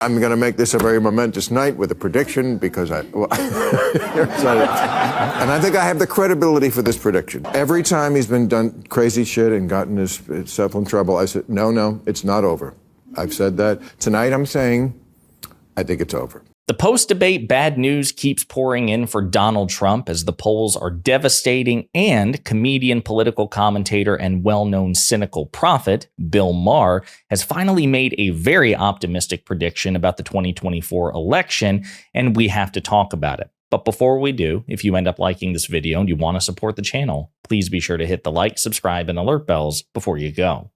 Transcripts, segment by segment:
I'm going to make this a very momentous night with a prediction because and I think I have the credibility for this prediction. Every time he's been done crazy shit and gotten himself in trouble, I said, no, it's not over. I've said that. Tonight I'm saying I think it's over. The post-debate bad news keeps pouring in for Donald Trump as the polls are devastating, and comedian, political commentator, and well-known cynical prophet Bill Maher has finally made a very optimistic prediction about the 2024 election, and we have to talk about it. But before we do, if you end up liking this video and you want to support the channel, please be sure to hit the like, subscribe, and alert bells before you go.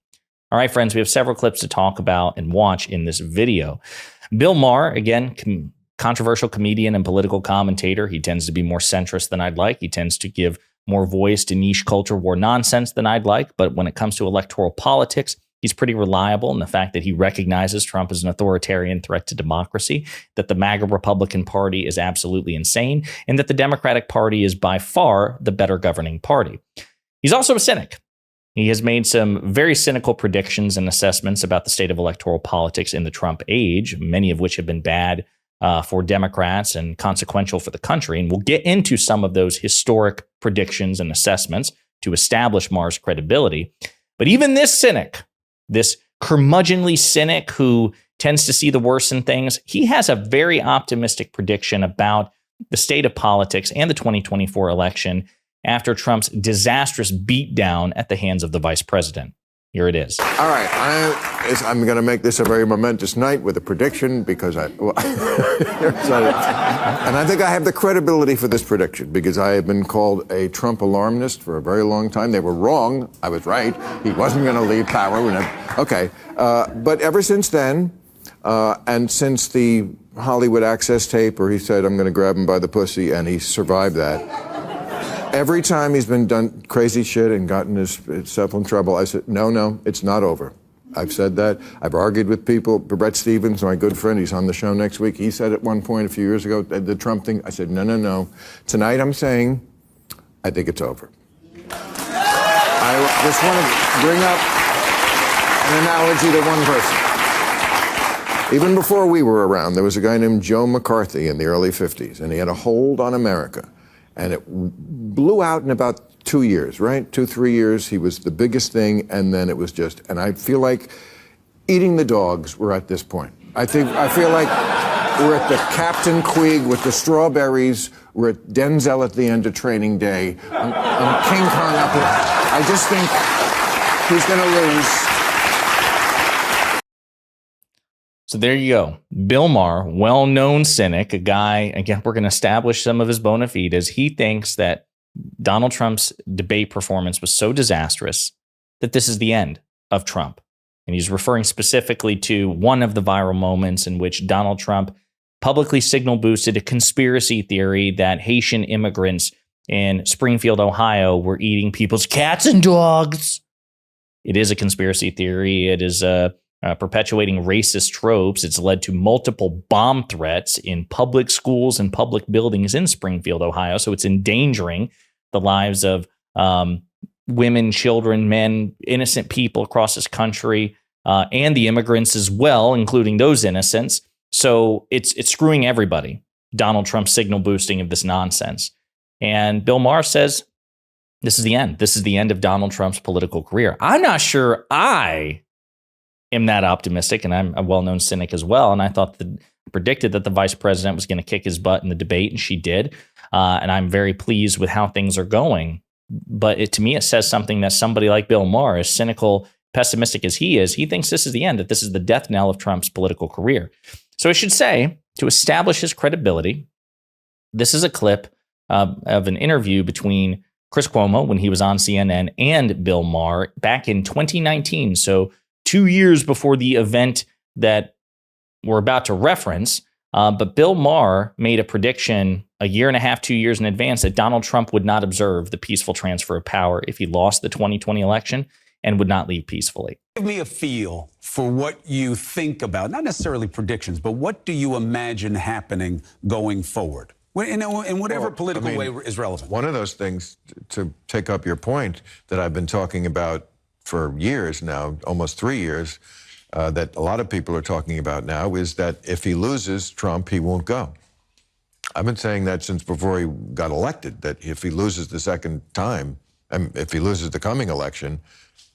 All right, friends, we have several clips to talk about and watch in this video. Bill Maher, again, controversial comedian and political commentator. He tends to be more centrist than I'd like. He tends to give more voice to niche culture war nonsense than I'd like. But when it comes to electoral politics, he's pretty reliable in the fact that he recognizes Trump as an authoritarian threat to democracy, that the MAGA Republican Party is absolutely insane, and that the Democratic Party is by far the better governing party. He's also a cynic. He has made some very cynical predictions and assessments about the state of electoral politics in the Trump age, many of which have been bad for Democrats and consequential for the country. And we'll get into some of those historic predictions and assessments to establish Maher's credibility. But even this cynic, this curmudgeonly cynic who tends to see the worst in things, he has a very optimistic prediction about the state of politics and the 2024 election after Trump's disastrous beatdown at the hands of the vice president. Here it is. All right, I'm going to make this a very momentous night with a prediction because and I think I have the credibility for this prediction because I have been called a Trump alarmist for a very long time. They were wrong. I was right. He wasn't going to leave power. Okay, but ever since then, and since the Hollywood Access tape where he said, I'm going to grab him by the pussy, and he survived that, every time he's been done crazy shit and gotten himself in trouble, I said, no, it's not over. I've said that. I've argued with people. Brett Stevens, my good friend, he's on the show next week. He said at one point a few years ago, the Trump thing. I said, no. Tonight I'm saying I think it's over. I just want to bring up an analogy to one person. Even before we were around, there was a guy named Joe McCarthy in the early 50s, and he had a hold on America. And it blew out in about 2 years, right? 2-3 years. He was the biggest thing, and then it was just. And I feel like eating the dogs. We're at this point. I feel like we're at the Captain Queeg with the strawberries. We're at Denzel at the end of Training Day. I'm King Kong up here. I just think he's going to lose. So there you go. Bill Maher, well-known cynic, a guy, again, we're going to establish some of his bona fides. He thinks that Donald Trump's debate performance was so disastrous that this is the end of Trump. And he's referring specifically to one of the viral moments in which Donald Trump publicly signal boosted a conspiracy theory that Haitian immigrants in Springfield, Ohio were eating people's cats and dogs. It is a conspiracy theory. It is perpetuating racist tropes. It's led to multiple bomb threats in public schools and public buildings in Springfield, Ohio. So it's endangering the lives of women, children, men, innocent people across this country, and the immigrants as well, including those innocents. So it's screwing everybody. Donald Trump's signal boosting of this nonsense. And Bill Maher says, this is the end. This is the end of Donald Trump's political career. I'm not sure I am that optimistic, and I'm a well-known cynic as well. And I predicted that the vice president was going to kick his butt in the debate, and she did. And I'm very pleased with how things are going. But to me, it says something that somebody like Bill Maher, as cynical, pessimistic as he is, he thinks this is the end, that this is the death knell of Trump's political career. So I should say, to establish his credibility, this is a clip of an interview between Chris Cuomo when he was on CNN and Bill Maher back in 2019. So 2 years before the event that we're about to reference. But Bill Maher made a prediction a year and a half, 2 years in advance that Donald Trump would not observe the peaceful transfer of power if he lost the 2020 election and would not leave peacefully. Give me a feel for what you think about, not necessarily predictions, but what do you imagine happening going forward? In whatever political way is relevant. One of those things, to take up your point, that I've been talking about for years now, almost 3 years, that a lot of people are talking about now is that if he loses Trump, he won't go. I've been saying that since before he got elected, that if he loses the second time, and if he loses the coming election,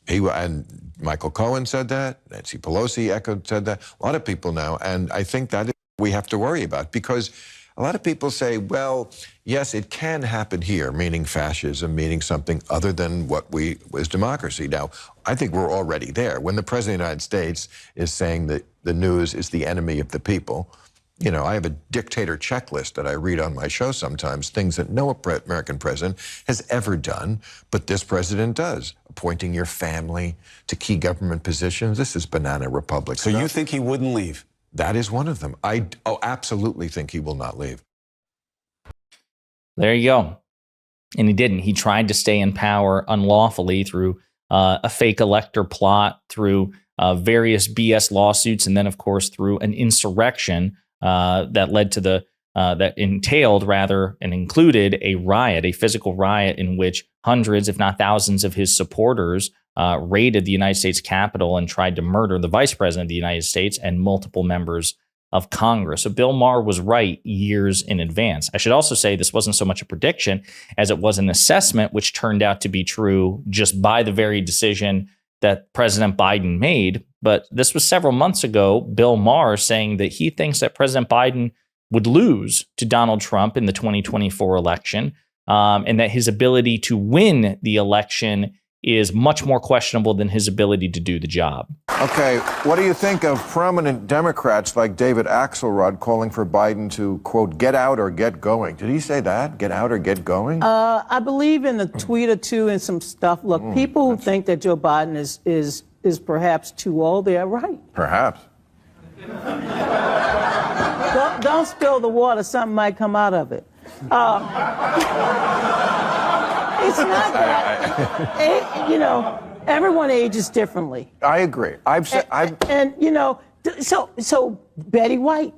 and Michael Cohen said that, Nancy Pelosi said that, a lot of people now, and I think that is what we have to worry about, because a lot of people say, well, yes, it can happen here, meaning fascism, meaning something other than what was democracy. Now, I think we're already there. When the President of the United States is saying that the news is the enemy of the people, you know, I have a dictator checklist that I read on my show sometimes, things that no American president has ever done, but this president does. Appointing your family to key government positions. This is banana republic So stuff. you think he wouldn't leave? That is one of them. I absolutely think he will not leave. There you go. And he didn't. He tried to stay in power unlawfully through a fake elector plot, through various BS lawsuits, and then, of course, through an insurrection that led to that entailed rather and included a riot, a physical riot in which hundreds, if not thousands, of his supporters raided the United States Capitol and tried to murder the Vice President of the United States and multiple members of Congress. So Bill Maher was right years in advance. I should also say this wasn't so much a prediction as it was an assessment, which turned out to be true just by the very decision that President Biden made. But this was several months ago, Bill Maher saying that he thinks that President Biden would lose to Donald Trump in the 2024 election, and that his ability to win the election is much more questionable than his ability to do the job. Okay, what do you think of prominent Democrats like David Axelrod calling for Biden to, quote, get out or get going? Did he say that? Get out or get going? I believe in a tweet or two and some stuff. Look, people who think that Joe Biden is perhaps too old, they're right. Perhaps. Don't spill the water. Something might come out of it. It's not that. You know, everyone ages differently. I agree. And you know, so Betty White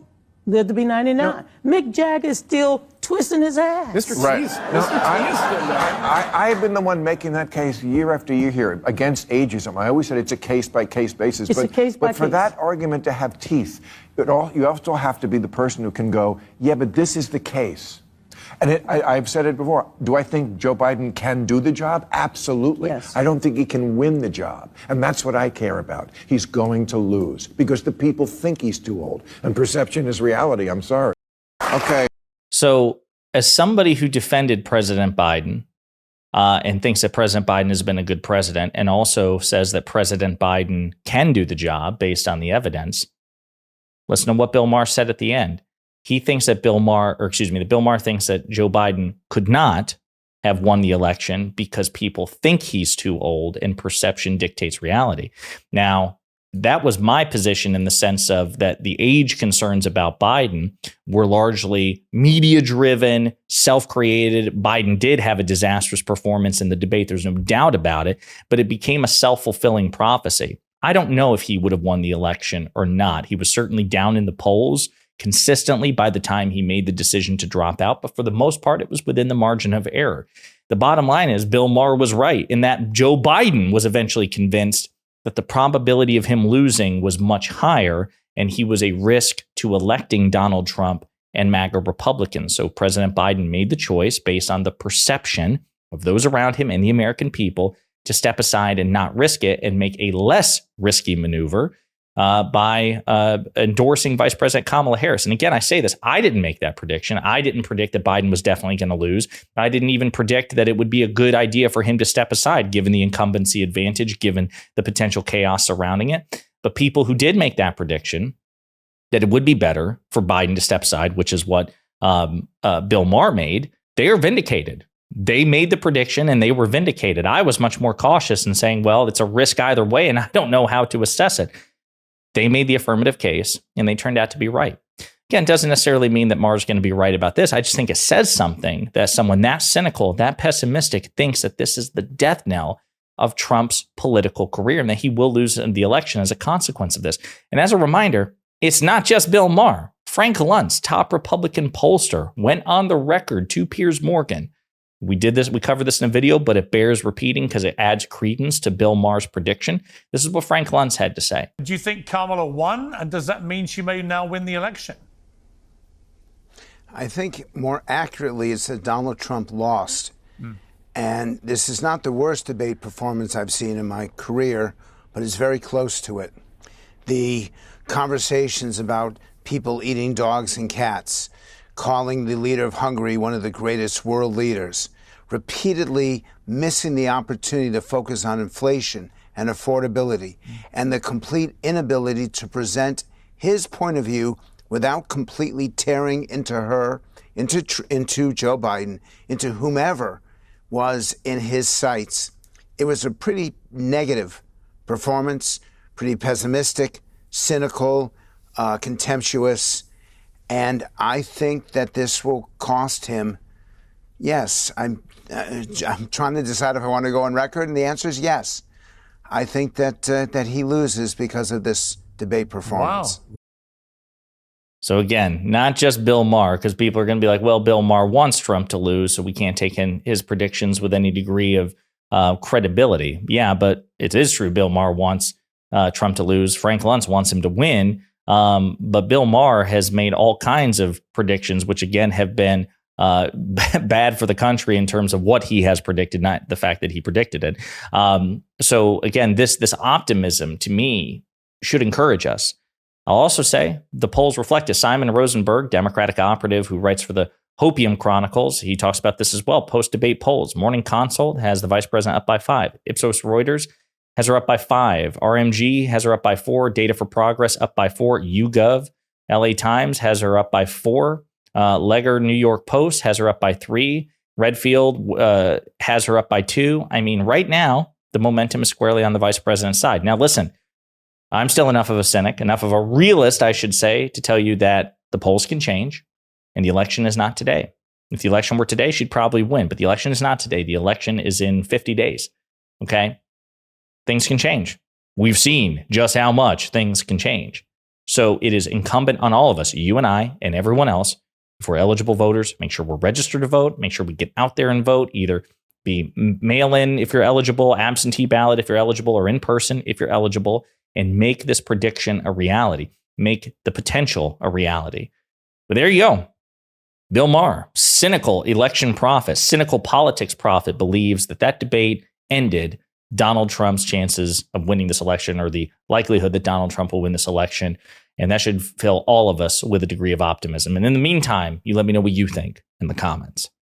lived to be 99. No. Mick Jagger is still twisting his ass. Mr. Right. Cheese. No, Mr. Cheese did that. I've been the one making that case year after year here against ageism. I always said it's a case-by-case basis. It's a case by But for case. that argument to have teeth, you also have to be the person who can go, yeah, but this is the case. And I've said it before. Do I think Joe Biden can do the job? Absolutely. Yes. I don't think he can win the job. And that's what I care about. He's going to lose because the people think he's too old. And perception is reality. I'm sorry. Okay. So as somebody who defended President Biden and thinks that President Biden has been a good president and also says that President Biden can do the job based on the evidence, listen to what Bill Maher said at the end. He thinks that Bill Maher thinks that Joe Biden could not have won the election because people think he's too old and perception dictates reality. Now, that was my position in the sense of that the age concerns about Biden were largely media-driven, self-created. Biden did have a disastrous performance in the debate. There's no doubt about it, but it became a self-fulfilling prophecy. I don't know if he would have won the election or not. He was certainly down in the polls consistently by the time he made the decision to drop out. But for the most part, it was within the margin of error. The bottom line is Bill Maher was right in that Joe Biden was eventually convinced that the probability of him losing was much higher, and he was a risk to electing Donald Trump and MAGA Republicans. So President Biden made the choice based on the perception of those around him and the American people to step aside and not risk it and make a less risky maneuver by endorsing Vice President Kamala Harris. And again, I say this, I didn't make that prediction. I didn't predict that Biden was definitely going to lose. I didn't even predict that it would be a good idea for him to step aside, given the incumbency advantage, given the potential chaos surrounding it. But people who did make that prediction, that it would be better for Biden to step aside, which is what Bill Maher made, they are vindicated. They made the prediction and they were vindicated. I was much more cautious in saying, well, it's a risk either way, and I don't know how to assess it. They made the affirmative case, and they turned out to be right. Again, it doesn't necessarily mean that Maher's going to be right about this. I just think it says something that someone that cynical, that pessimistic thinks that this is the death knell of Trump's political career and that he will lose the election as a consequence of this. And as a reminder, it's not just Bill Maher. Frank Luntz, top Republican pollster, went on the record to Piers Morgan We covered this in a video, but it bears repeating because it adds credence to Bill Maher's prediction. This is what Frank Luntz had to say. Do you think Kamala won? And does that mean she may now win the election? I think more accurately, it's that Donald Trump lost. And this is not the worst debate performance I've seen in my career, but it's very close to it. The conversations about people eating dogs and cats, calling the leader of Hungary one of the greatest world leaders, repeatedly missing the opportunity to focus on inflation and affordability, and the complete inability to present his point of view without completely tearing into Joe Biden, into whomever was in his sights. It was a pretty negative performance, pretty pessimistic, cynical, contemptuous, and I think that this will cost him. Yes, I'm trying to decide if I want to go on record, and the answer is yes. I think that he loses because of this debate performance. Wow. So again, not just Bill Maher, because people are going to be like, well, Bill Maher wants Trump to lose, so we can't take in his predictions with any degree of credibility. Yeah, but it is true. Bill Maher wants Trump to lose. Frank Luntz wants him to win. But Bill Maher has made all kinds of predictions, which again have been bad for the country in terms of what he has predicted, not the fact that he predicted it. So again, this optimism to me should encourage us. I'll also say the polls reflect it. Simon Rosenberg, Democratic operative who writes for the Hopium Chronicles, he talks about this as well. Post-debate polls. Morning Consult has the vice president up by 5. Ipsos Reuters has her up by 5. RMG has her up by 4. Data for Progress up by 4. YouGov, LA Times has her up by 4. Legger New York Post has her up by 3. Redfield has her up by 2. I mean, right now, the momentum is squarely on the vice president's side. Now, listen, I'm still enough of a cynic, enough of a realist, I should say, to tell you that the polls can change and the election is not today. If the election were today, she'd probably win, but the election is not today. The election is in 50 days. Okay? Things can change. We've seen just how much things can change. So it is incumbent on all of us, you and I and everyone else, if we're eligible voters, make sure we're registered to vote, make sure we get out there and vote, either be mail-in if you're eligible, absentee ballot if you're eligible, or in person if you're eligible, and make this prediction a reality. Make the potential a reality. But there you go. Bill Maher, cynical election prophet, cynical politics prophet, believes that debate ended Donald Trump's chances of winning this election, or the likelihood that Donald Trump will win this election. And that should fill all of us with a degree of optimism. And in the meantime, you let me know what you think in the comments.